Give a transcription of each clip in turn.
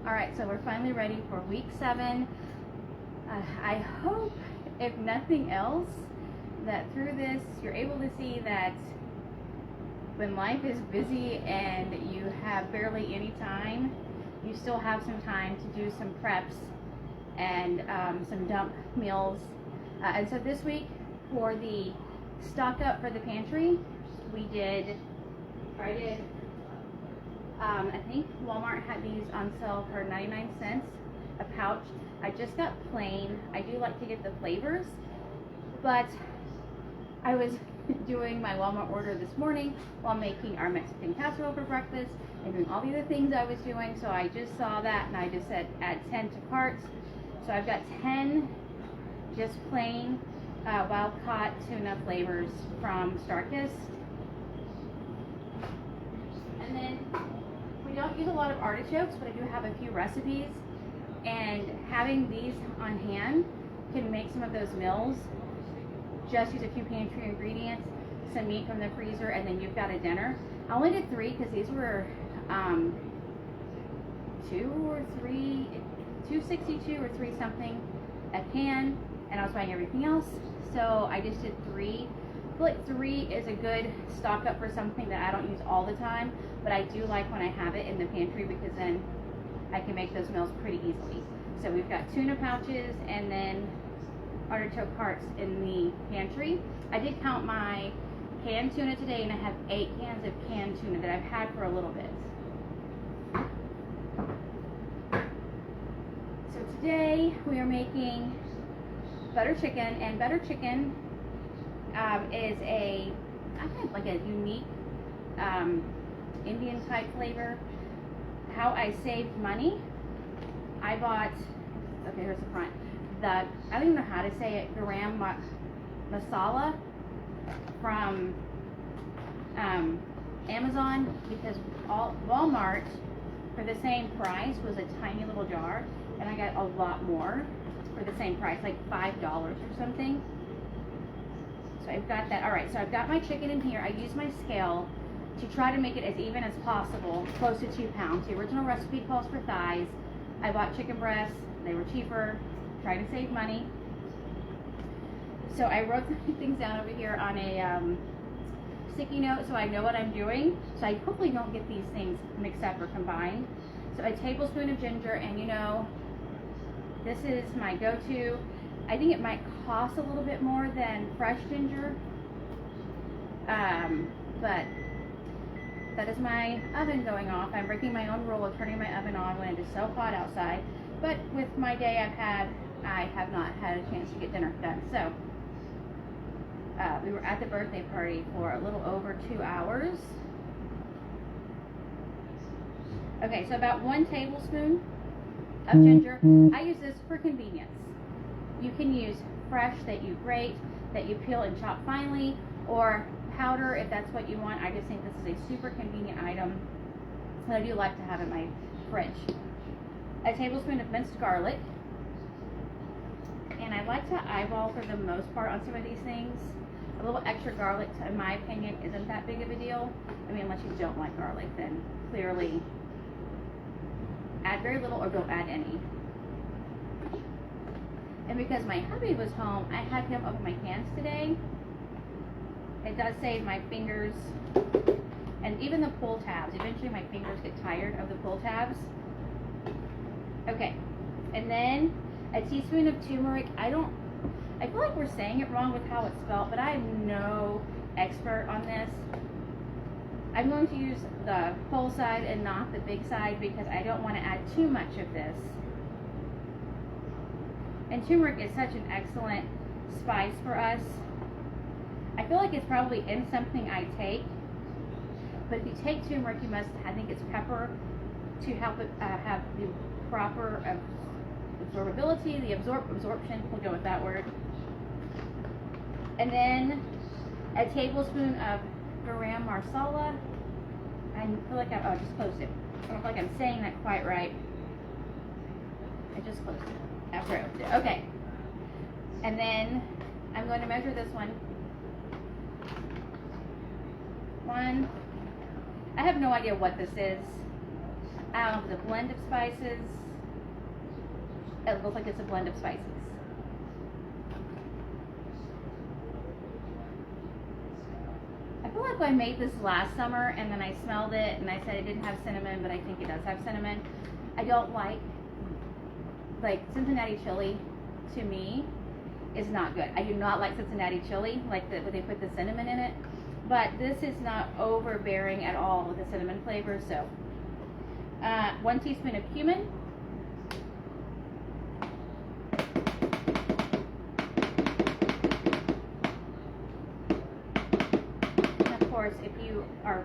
Alright, so we're finally ready for week 7. I hope, if nothing else, that through this you're able to see that when life is busy and you have barely any time, you still have some time to do some preps and some dump meals. And so this week, for the stock up for the pantry, I think Walmart had these on sale for 99 cents a pouch. I just got plain. I do like to get the flavors, but I was doing my Walmart order this morning while making our Mexican casserole for breakfast and doing all the other things I was doing. So I just saw that and I just said add 10 to cart. So I've got 10 just plain wild caught tuna flavors from Starkist. And then we don't use a lot of artichokes, but I do have a few recipes, and having these on hand can make some of those meals. Just use a few pantry ingredients, some meat from the freezer, and then you've got a dinner. I only did 3 because these were $2.62 or 3 something a can, and I was buying everything else, so I just did 3. I feel like 3 is a good stock up for something that I don't use all the time, but I do like when I have it in the pantry because then I can make those meals pretty easily. So we've got tuna pouches and then artichoke hearts in the pantry. I did count my canned tuna today, and I have 8 cans of canned tuna that I've had for a little bit. So today we are making butter chicken, and butter chicken is a unique Indian type flavor. How I saved money, I bought, okay, here's the front, I don't even know how to say it, garam masala from Amazon, because Walmart for the same price was a tiny little jar, and I got a lot more for the same price, like $5 or something. So I've got that. Alright, so I've got my chicken in here. I use my scale to try to make it as even as possible, close to 2 pounds. The original recipe calls for thighs. I bought chicken breasts. They were cheaper. Trying to save money. So I wrote things down over here on a sticky note so I know what I'm doing. So I hopefully don't get these things mixed up or combined. So a tablespoon of ginger, and you know, this is my go-to. I think it might cost a little bit more than fresh ginger, but that is my oven going off. I'm breaking my own rule of turning my oven on when it is so hot outside. But with my day I have not had a chance to get dinner done. So we were at the birthday party for a little over 2 hours. Okay, so about 1 tablespoon of ginger. I use this for convenience. You can use fresh that you grate, that you peel and chop finely, or powder if that's what you want. I just think this is a super convenient item that I do like to have in my fridge. A tablespoon of minced garlic, and I like to eyeball for the most part on some of these things. A little extra garlic, in my opinion, isn't that big of a deal. I mean, unless you don't like garlic, then clearly add very little or don't add any. And because my hubby was home, I had him open my cans today. It does save my fingers, and even the pull tabs. Eventually my fingers get tired of the pull tabs. Okay, and then a teaspoon of turmeric. I feel like we're saying it wrong with how it's spelled, but I am no expert on this. I'm going to use the whole side and not the big side because I don't want to add too much of this. And turmeric is such an excellent spice for us. I feel like it's probably in something I take, but if you take turmeric, you must, I think it's pepper, to help it have the proper absorbability, the absorption, we'll go with that word. And then a tablespoon of garam masala. I feel like I just closed it. I don't feel like I'm saying that quite right. I just closed it after I opened it. Okay. And then I'm going to measure this one. I have no idea what this is. I don't know if it's a blend of spices. It looks like it's a blend of spices. I feel like I made this last summer and then I smelled it and I said it didn't have cinnamon, but I think it does have cinnamon. I don't like Cincinnati chili, to me, is not good. I do not like Cincinnati chili, like when they put the cinnamon in it. But this is not overbearing at all with the cinnamon flavor. So 1 teaspoon of cumin. And of course, if you are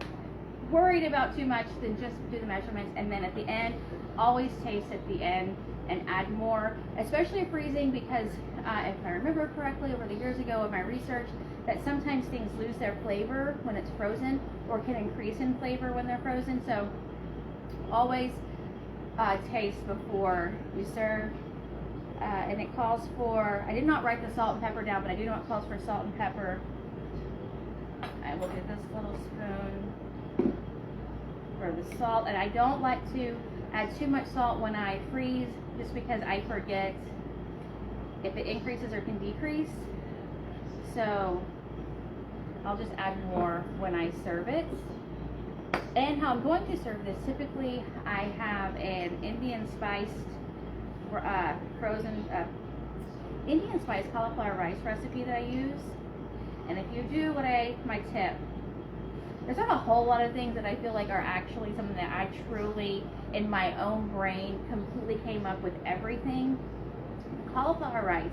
worried about too much, then just do the measurements. And then at the end, always taste at the end and add more, especially freezing, because if I remember correctly over the years ago of my research, that sometimes things lose their flavor when it's frozen or can increase in flavor when they're frozen. So always taste before you serve. And it calls for, I did not write the salt and pepper down, but I do know it calls for salt and pepper. I will get this little spoon for the salt, and I don't like to add too much salt when I freeze, just because I forget if it increases or can decrease. So I'll just add more when I serve it. And how I'm going to serve this, typically I have an Indian spiced frozen Indian spiced cauliflower rice recipe that I use. And if you do my tip, there's not a whole lot of things that I feel like are actually something that I truly, in my own brain, completely came up with everything. Cauliflower rice,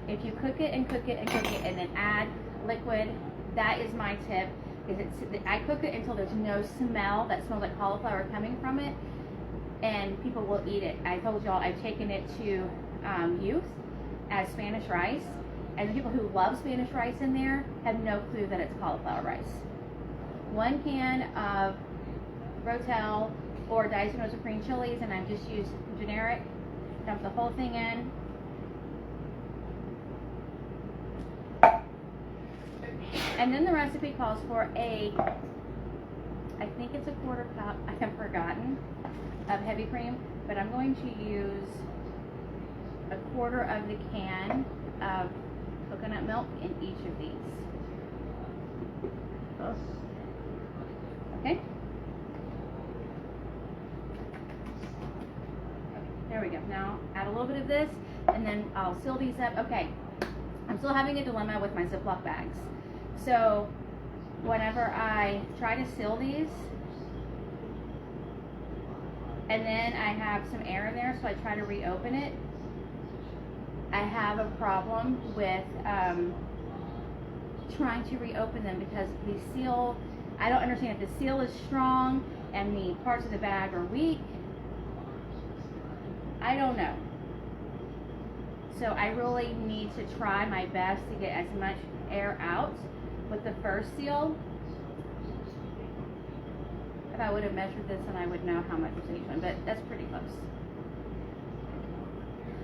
if you cook it and cook it and cook it and then add liquid, that is my tip. I cook it until there's no smell that smells like cauliflower coming from it, and people will eat it. I told y'all I've taken it to youth as Spanish rice, and the people who love Spanish rice in there have no clue that it's cauliflower rice. 1 can of Rotel or diced Rosa green chilies, and I've just used generic. Dump the whole thing in. And then the recipe calls for I think it's a 1/4 cup, I have forgotten, of heavy cream, but I'm going to use a 1/4 of the can of coconut milk in each of these. Okay? There we go. Now add a little bit of this, and then I'll seal these up. Okay, I'm still having a dilemma with my Ziploc bags. So whenever I try to seal these, and then I have some air in there, so I try to reopen it, I have a problem with trying to reopen them because the seal, I don't understand if the seal is strong and the parts of the bag are weak. I don't know. So I really need to try my best to get as much air out with the first seal. If I would have measured this, then I would know how much was in each one, but that's pretty close.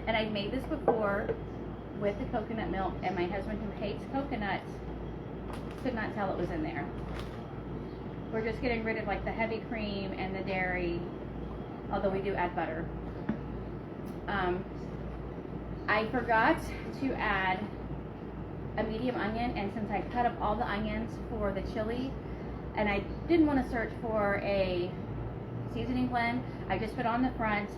And I've made this before with the coconut milk, and my husband, who hates coconuts, could not tell it was in there. We're just getting rid of like the heavy cream and the dairy, although we do add butter. I forgot to add a medium onion, and since I cut up all the onions for the chili, and I didn't want to search for a seasoning blend, I just put on the front,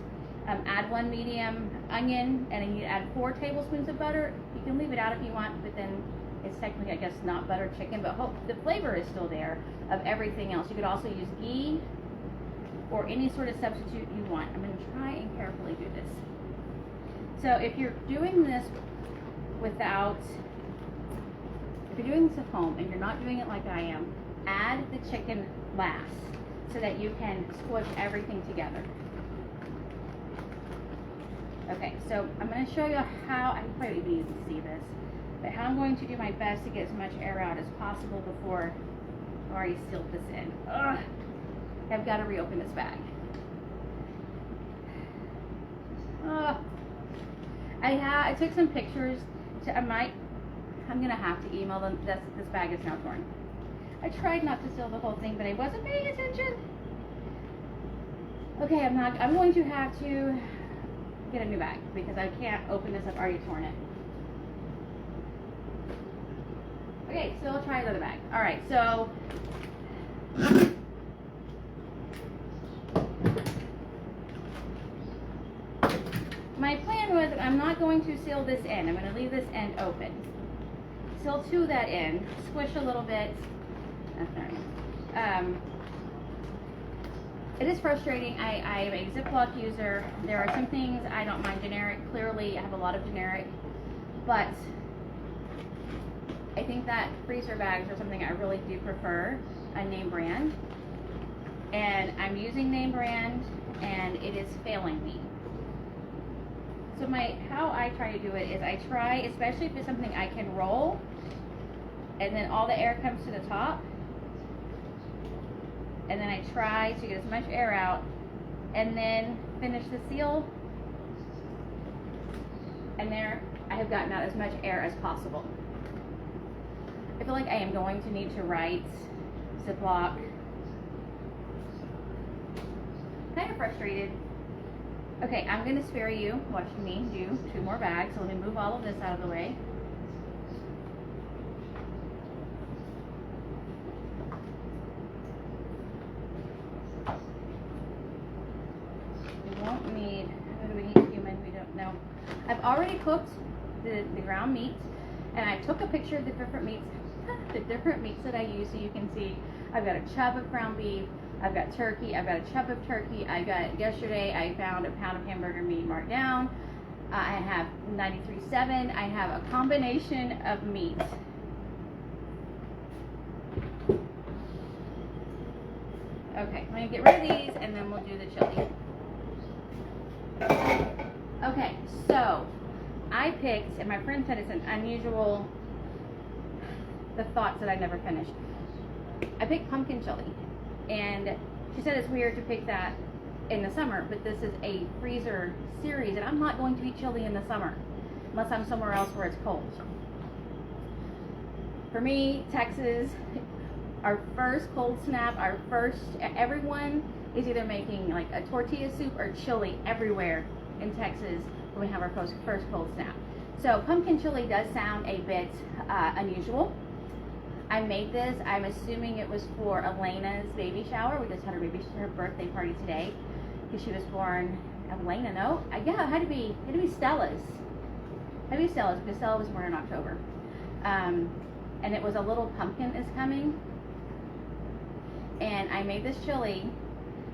add 1 medium onion, and then you add 4 tablespoons of butter. You can leave it out if you want, but then it's technically, I guess, not butter chicken, but the flavor is still there of everything else. You could also use ghee or any sort of substitute you want. I'm going to try and carefully do this. So if you're doing this if you're doing this at home and you're not doing it like I am, add the chicken last so that you can squish everything together. Okay, so I'm going to show you how, I probably need to see this, but how I'm going to do my best to get as much air out as possible before I already sealed this in. Ugh, I've got to reopen this bag. I took some pictures. I'm gonna have to email them. This bag is now torn. I tried not to seal the whole thing, but I wasn't paying attention. Okay, I'm going to have to get a new bag because I can't open this. I've already torn it. Okay, so I'll try another bag. All right, so my plan was I'm not going to seal this end. I'm going to leave this end open. Seal to that end, squish a little bit. It is frustrating. I am a Ziploc user. There are some things I don't mind generic. Clearly, I have a lot of generic, but I think that freezer bags are something I really do prefer a name brand. And I'm using name brand, and it is failing me. So how I try to do it is I try, especially if it's something I can roll, and then all the air comes to the top, and then I try to get as much air out, and then finish the seal, and there I have gotten out as much air as possible. I feel like I am going to need to write Ziploc. Kind of frustrated. Okay, I'm going to spare you watching me do 2 more bags. So let me move all of this out of the way. We won't need, what do we need, cumin? We don't know. I've already cooked the ground meat, and I took a picture of the different meats that I use, so you can see. I've got a chub of ground beef, I've got turkey, I've got a chub of turkey, yesterday I found a pound of hamburger meat marked down. I have 93.7, I have a combination of meat. Okay, I'm gonna get rid of these and then we'll do the chili. Okay, so I picked, and my friend said it's an unusual, the thoughts that I never finished. I picked pumpkin chili, and she said it's weird to pick that in the summer, but this is a freezer series, and I'm not going to eat chili in the summer unless I'm somewhere else where it's cold. For me, Texas, our first cold snap, everyone is either making like a tortilla soup or chili everywhere in Texas when we have our first cold snap. So pumpkin chili does sound a bit unusual. I made this, I'm assuming it was for Elena's baby shower. We just had her birthday party today because she was born. Elena, no? Yeah, it had to be Stella's. Because Stella was born in October. And it was a little pumpkin is coming. And I made this chili.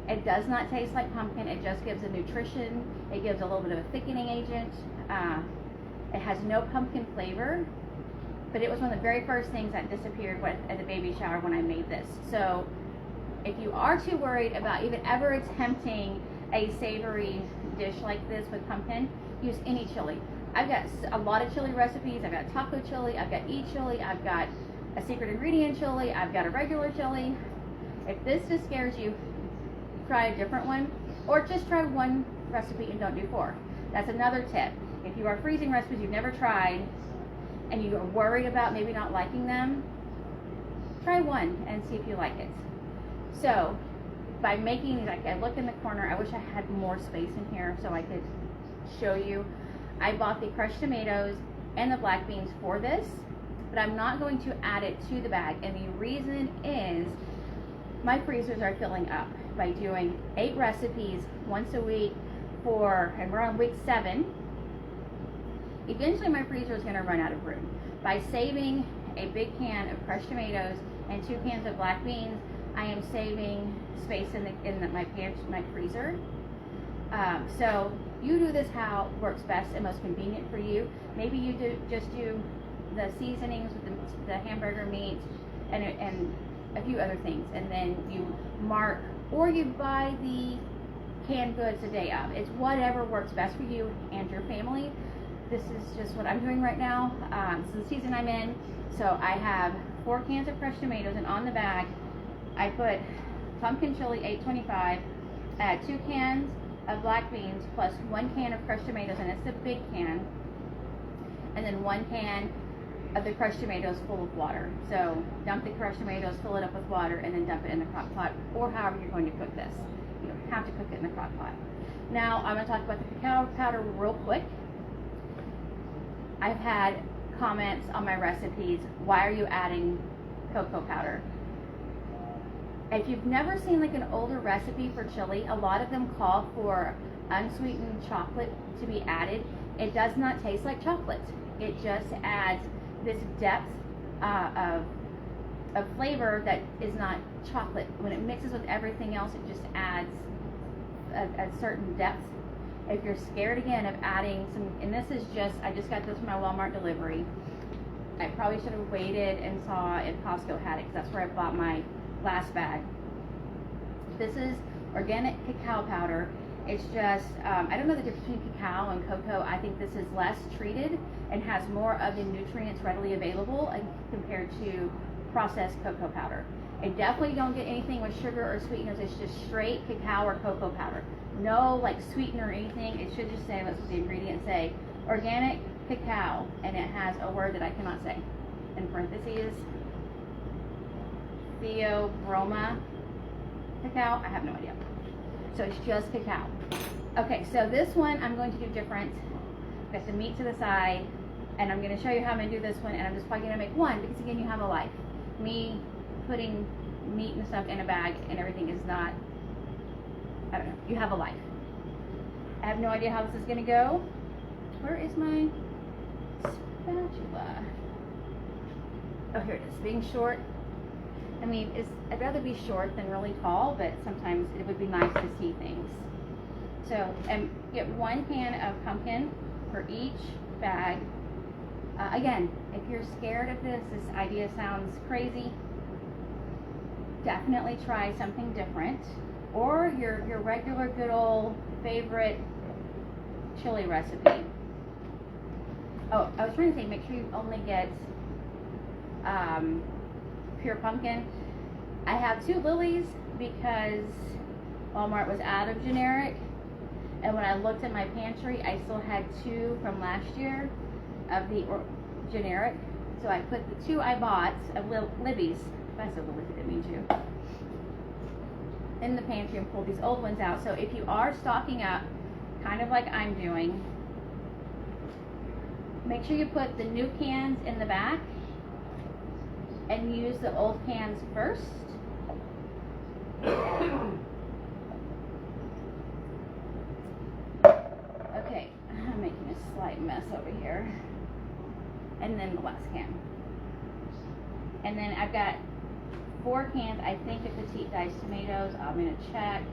It does not taste like pumpkin. It just gives a nutrition. It gives a little bit of a thickening agent. It has no pumpkin flavor. But it was one of the very first things that disappeared at the baby shower when I made this. So if you are too worried about even ever attempting a savory dish like this with pumpkin, use any chili. I've got a lot of chili recipes. I've got taco chili, I've got chili, I've got a secret ingredient chili, I've got a regular chili. If this just scares you, try a different one, or just try one recipe and don't do 4. That's another tip. If you are freezing recipes you've never tried, and you are worried about maybe not liking them, try one and see if you like it. So by making these, I look in the corner, I wish I had more space in here so I could show you. I bought the crushed tomatoes and the black beans for this, but I'm not going to add it to the bag, and the reason is my freezers are filling up by doing 8 recipes once a week and we're on week 7. Eventually my freezer is going to run out of room. By saving a big can of crushed tomatoes and 2 cans of black beans, I am saving space in my freezer. So you do this how works best and most convenient for you. Maybe you just do the seasonings with the hamburger meat and a few other things, and then you mark, or you buy the canned goods a day of. It's whatever works best for you and your family. This is just what I'm doing right now. This is the season I'm in. So I have 4 cans of crushed tomatoes, and on the bag I put pumpkin chili $8.25, add 2 cans of black beans plus 1 can of crushed tomatoes, and it's the big can, and then 1 can of the crushed tomatoes full of water. So dump the crushed tomatoes, fill it up with water, and then dump it in the crock pot, or however you're going to cook this. You don't have to cook it in the crock pot. Now I'm going to talk about the cacao powder real quick. I've had comments on my recipes, why are you adding cocoa powder? If you've never seen like an older recipe for chili, a lot of them call for unsweetened chocolate to be added. It does not taste like chocolate. It just adds this depth of flavor that is not chocolate. When it mixes with everything else, it just adds a certain depth. If you're scared again of adding some, and this is just, I just got this from my Walmart delivery. I probably should have waited and saw if Costco had it, because that's where I bought my last bag. This is organic cacao powder. It's just, I don't know the difference between cacao and cocoa. I think this is less treated and has more of the nutrients readily available compared to processed cocoa powder. And definitely don't get anything with sugar or sweeteners. It's just straight cacao or cocoa powder. No like sweetener or anything. It should just say, what's the ingredients say, organic cacao, and it has a word that I cannot say in parentheses, theobroma cacao. I have no idea. So it's just cacao. Okay, so this one I'm going to do different. Got the meat to the side, and I'm going to show you how I'm going to do this one, and I'm just probably going to make one because again, you have a life. Me putting meat and stuff in a bag and everything is not, I don't know, you have a life. I have no idea how this is going to go. Where is my spatula? Oh, here it is. Being short, I mean, I'd rather be short than really tall, but sometimes it would be nice to see things. So, get 1 can of pumpkin for each bag. Again, if you're scared of this idea sounds crazy, definitely try something different. Or your regular good old favorite chili recipe. Oh, I was trying to say, make sure you only get pure pumpkin. I have 2 lilies because Walmart was out of generic, and when I looked at my pantry, I still had 2 from last year of the generic. So I put the 2 I bought of Libby's, if I said Libby's, I didn't mean to, in the pantry and pulled these old ones out. So if you are stocking up, kind of like I'm doing, make sure you put the new cans in the back and use the old cans first. Okay, I'm making a slight mess over here. And then the last can. And then I've got 4 cans, I think, of petite diced tomatoes. I'm going to check.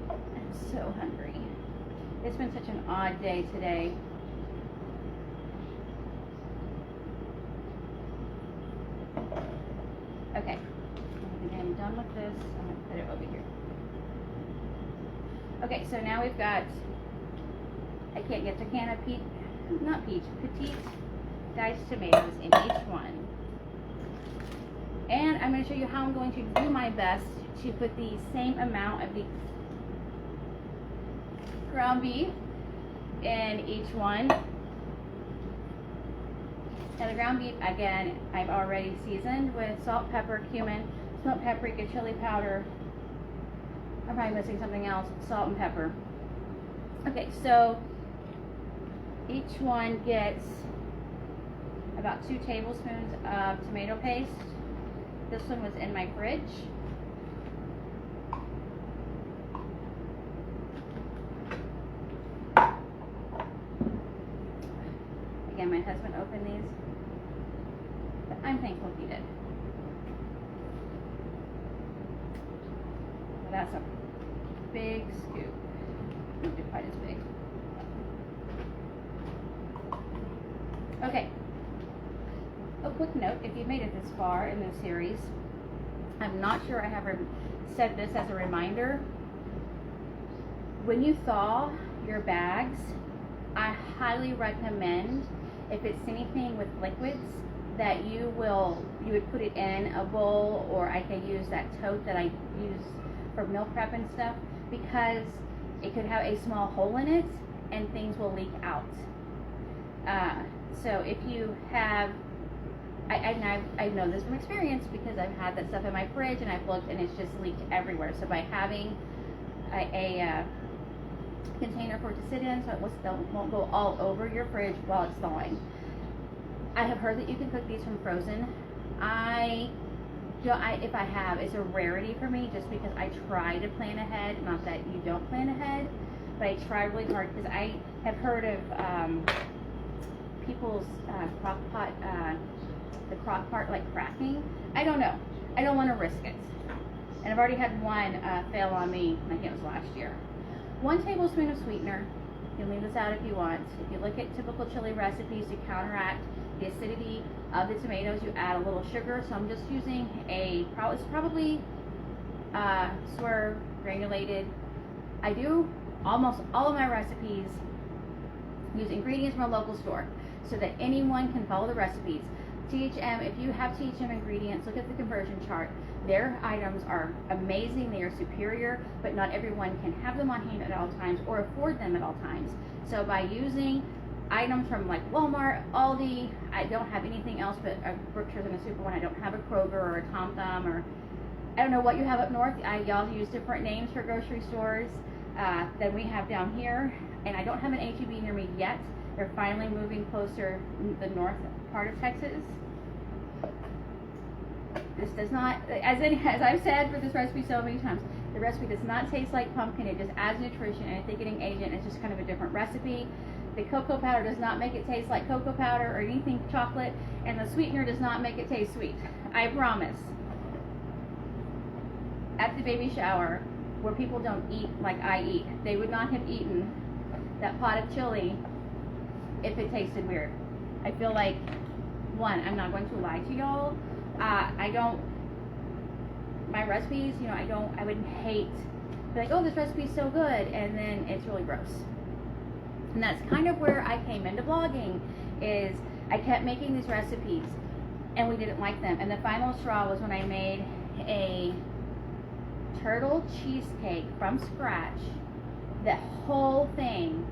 I'm so hungry. It's been such an odd day today. Okay, I think I'm done with this. I'm going to put it over here. Okay, so now we've got, I can't get a can of petite diced tomatoes in each one. And I'm going to show you how I'm going to do my best to put the same amount of the ground beef in each one. Now the ground beef, again, I've already seasoned with salt, pepper, cumin, smoked paprika, chili powder. I'm probably missing something else, salt and pepper. Okay, so each one gets about 2 tablespoons of tomato paste. This one was in my fridge. Again, my husband opened these, but I'm thankful he did. Well, that's a big scoop. Not quite as big. Okay. A quick note, if you've made it this far in this series, I'm not sure I have said this as a reminder. When you thaw your bags, I highly recommend, if it's anything with liquids, that you would put it in a bowl, or I can use that tote that I use for meal prep and stuff, because it could have a small hole in it and things will leak out. So if you have I know this from experience because I've had that stuff in my fridge and I've looked and it's just leaked everywhere. So by having a container for it to sit in so it won't go all over your fridge while it's thawing. I have heard that you can cook these from frozen. If I have, it's a rarity for me just because I try to plan ahead. Not that you don't plan ahead, but I try really hard because I have heard of people's crock pot, the crock pot like cracking. I don't know. I don't want to risk it. And I've already had one fail on me. I think it was last year. 1 tablespoon of sweetener. You can leave this out if you want. If you look at typical chili recipes to counteract the acidity of the tomatoes, you add a little sugar. So I'm just using it's probably swerve granulated. I do almost all of my recipes use ingredients from a local store so that anyone can follow the recipes. THM, if you have THM ingredients, look at the conversion chart. Their items are amazing, they are superior, but not everyone can have them on hand at all times or afford them at all times. So by using items from like Walmart, Aldi, I don't have anything else but a Brookshires and a Super One. I don't have a Kroger or a Tom Thumb, or I don't know what you have up north. Y'all use different names for grocery stores than we have down here. And I don't have an H-E-B near me yet. They're finally moving closer the north part of Texas. This does not, as I've said for this recipe so many times, the recipe does not taste like pumpkin. It just adds nutrition and a thickening agent. It's just kind of a different recipe. The cocoa powder does not make it taste like cocoa powder or anything chocolate, and the sweetener does not make it taste sweet. I promise. At the baby shower, where people don't eat like I eat, they would not have eaten that pot of chili if it tasted weird. I feel like, one, I'm not going to lie to y'all. My recipes, I would hate, be like, oh, this recipe is so good, and then it's really gross. And that's kind of where I came into blogging, is I kept making these recipes, and we didn't like them. And the final straw was when I made a turtle cheesecake from scratch, the whole thing,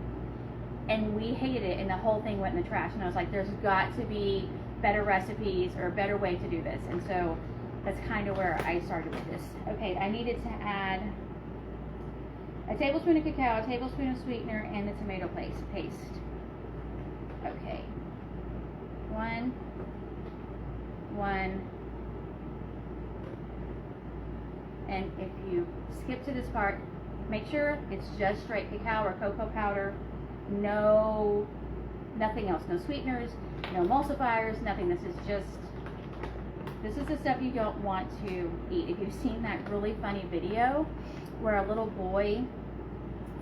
and we hated it, and the whole thing went in the trash. And I was like, there's got to be better recipes or a better way to do this. And so that's kind of where I started with this. Okay, I needed to add a tablespoon of cacao, a tablespoon of sweetener, and the tomato paste. Okay. One. And if you skip to this part, make sure it's just straight cacao or cocoa powder. Nothing else. No sweeteners, no emulsifiers, nothing. This is the stuff you don't want to eat. If you've seen that really funny video where a little boy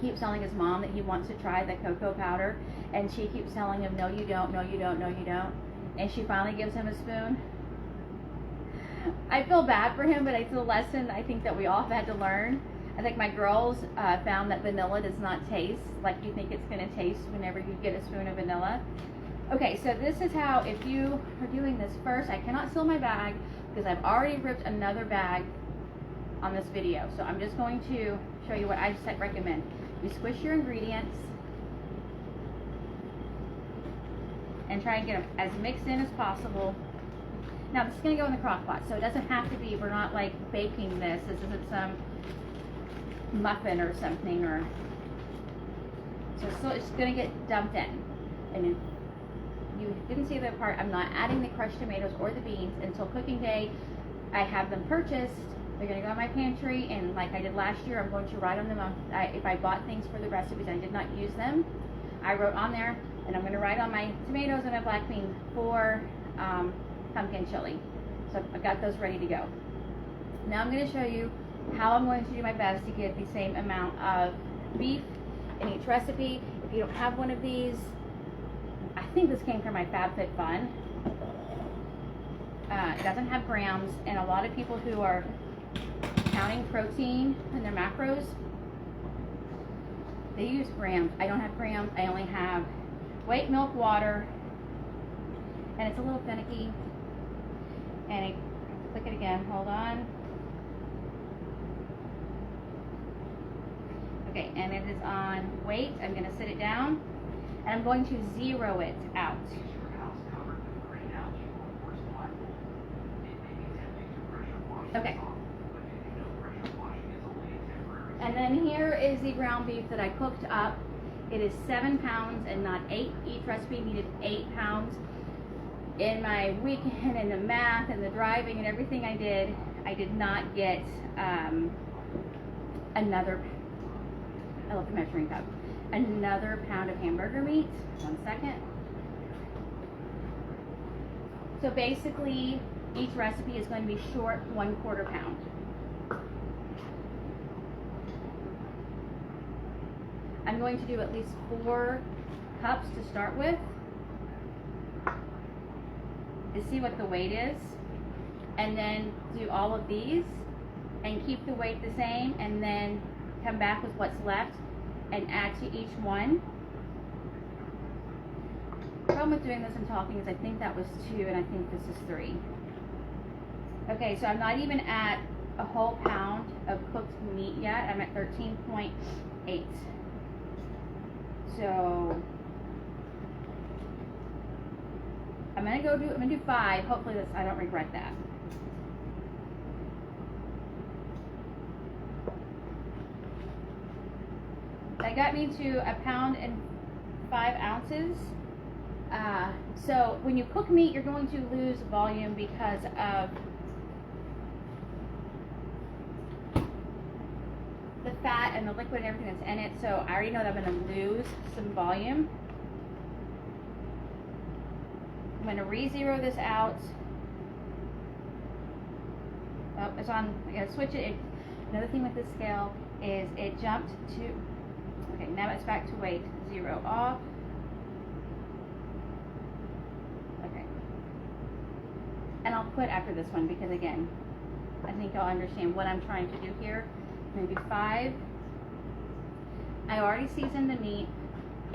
keeps telling his mom that he wants to try the cocoa powder, and she keeps telling him, no you don't, no you don't, no you don't, and she finally gives him a spoon. I feel bad for him, but it's a lesson I think that we all have had to learn. I think my girls found that vanilla does not taste like you think it's going to taste whenever you get a spoon of vanilla. Okay, so this is how, if you are doing this first, I cannot seal my bag because I've already ripped another bag on this video. So I'm just going to show you what I recommend. You squish your ingredients and try and get them as mixed in as possible. Now this is going to go in the crock pot, so it doesn't have to be, we're not like baking this. This isn't some muffin or something, or so it's going to get dumped in. And you didn't see the part, I'm not adding the crushed tomatoes or the beans until cooking day. I have them purchased. They're going to go in my pantry, and like I did last year, I'm going to write on them if I bought things for the recipes and I did not use them, I wrote on there, and I'm going to write on my tomatoes and my black bean for pumpkin chili. So I've got those ready to go. Now I'm going to show you how I'm going to do my best to get the same amount of beef in each recipe. If you don't have one of these, I think this came from my FabFitFun. It doesn't have grams, and a lot of people who are counting protein in their macros, they use grams. I don't have grams. I only have weight, milk, water, and it's a little finicky. And I click it again. Hold on. Okay, and it is on weight. I'm going to sit it down, and I'm going to zero it out. And then here is the ground beef that I cooked up. It is 7 pounds and not 8. Each recipe needed 8 pounds. In my weekend and the math and the driving and everything I did not get another, I love the measuring cup, another pound of hamburger meat. 1 second. So basically, each recipe is going to be short 1/4 pound. I'm going to do at least 4 cups to start with to see what the weight is, and then do all of these and keep the weight the same, and then come back with what's left and add to each one. The problem with doing this and talking is I think that was 2 and I think this is 3. Okay, so I'm not even at a whole pound of cooked meat yet. I'm at 13.8. So I'm gonna do 5. Hopefully I don't regret that. That got me to 1 pound and 5 ounces. So when you cook meat, you're going to lose volume because of the fat and the liquid and everything that's in it. So I already know that I'm going to lose some volume. I'm going to re-zero this out. Oh, it's on. I got to switch it. Another thing with this scale is it jumped to. Okay, now it's back to weight 0 off. Okay. And I'll quit after this one because again, I think I'll understand what I'm trying to do here. Maybe 5. I already seasoned the meat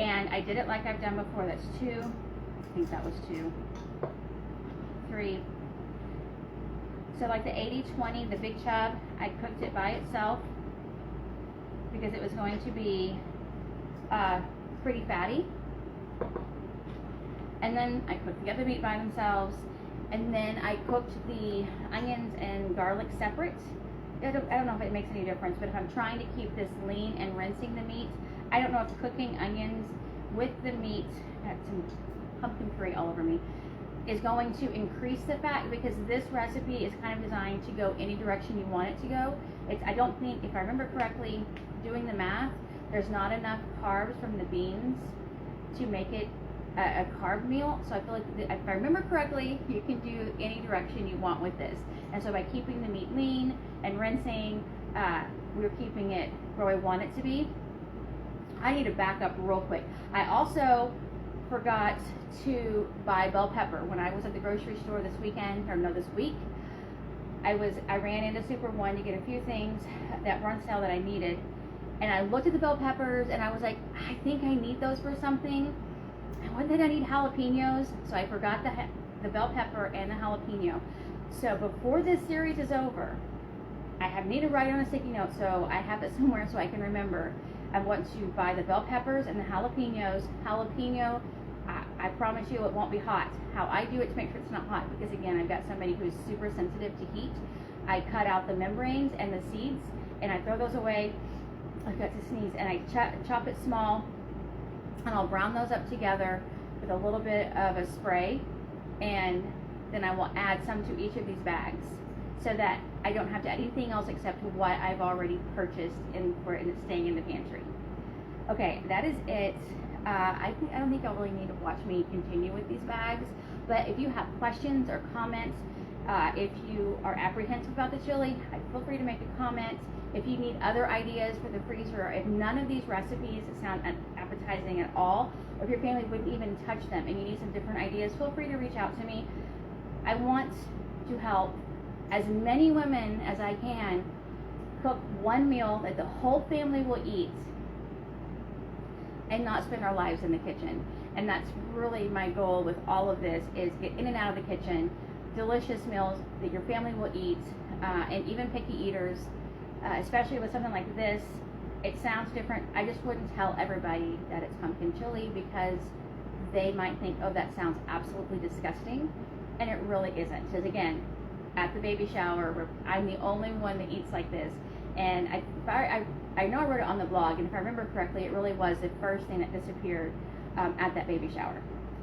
and I did it like I've done before. That's 2. I think that was 2. 3. So like the 80-20, the big chub, I cooked it by itself because it was going to be pretty fatty. And then I cooked the other meat by themselves. And then I cooked the onions and garlic separate. I don't know if it makes any difference, but if I'm trying to keep this lean and rinsing the meat, I don't know if cooking onions with the meat, I got some pumpkin puree all over me, is going to increase the fat, because this recipe is kind of designed to go any direction you want it to go. I don't think, if I remember correctly, doing the math, there's not enough carbs from the beans to make it a carb meal. So I feel like if I remember correctly, you can do any direction you want with this. And so by keeping the meat lean and rinsing, we're keeping it where I want it to be. I need to back up real quick. I also forgot to buy bell pepper. When I was at the grocery store this weekend, or no, this week, I ran into Super One to get a few things that were on sale that I needed. And I looked at the bell peppers and I was like, I think I need those for something. And one thing I need jalapenos, so I forgot the bell pepper and the jalapeno. So before this series is over, I need to write on a sticky note so I have it somewhere so I can remember. I want to buy the bell peppers and the jalapenos. Jalapeno, I promise you it won't be hot. How I do it to make sure it's not hot, because again, I've got somebody who's super sensitive to heat. I cut out the membranes and the seeds and I throw those away. I've got to sneeze. And I chop it small, and I'll brown those up together with a little bit of a spray, and then I will add some to each of these bags so that I don't have to add anything else except what I've already purchased and it's staying in the pantry. Okay, that is it. I don't think I'll really need to watch me continue with these bags, but if you have questions or comments, if you are apprehensive about the chili, feel free to make a comment. If you need other ideas for the freezer, or if none of these recipes sound appetizing at all, or if your family wouldn't even touch them and you need some different ideas, feel free to reach out to me. I want to help as many women as I can cook one meal that the whole family will eat and not spend our lives in the kitchen. And that's really my goal with all of this, is get in and out of the kitchen, delicious meals that your family will eat, and even picky eaters. Especially with something like this, it sounds different. I just wouldn't tell everybody that it's pumpkin chili, because they might think, oh, that sounds absolutely disgusting, and it really isn't. Because again, at the baby shower, I'm the only one that eats like this, And I know I wrote it on the blog, and if I remember correctly, it really was the first thing that disappeared at that baby shower.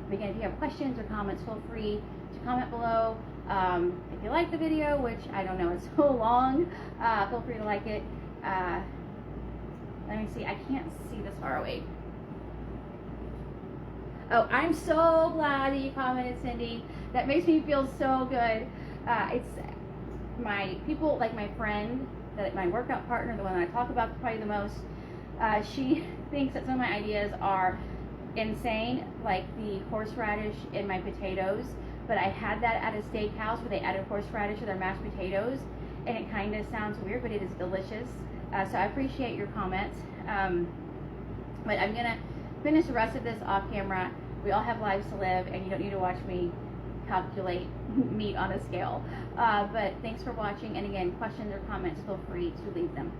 But again, if you have questions or comments, feel free to comment below. If you like the video, which I don't know, it's so long, feel free to like it. Let me see, I can't see this far away. Oh, I'm so glad that you commented, Cindy. That makes me feel so good. It's my people, like my friend, my workout partner, the one that I talk about probably the most. She thinks that some of my ideas are insane, like the horseradish in my potatoes. But I had that at a steakhouse where they added horseradish to their mashed potatoes, and it kind of sounds weird, but it is delicious. So I appreciate your comments. But I'm gonna finish the rest of this off camera. We all have lives to live, and you don't need to watch me calculate meat on a scale. But thanks for watching, and again, questions or comments, feel free to leave them.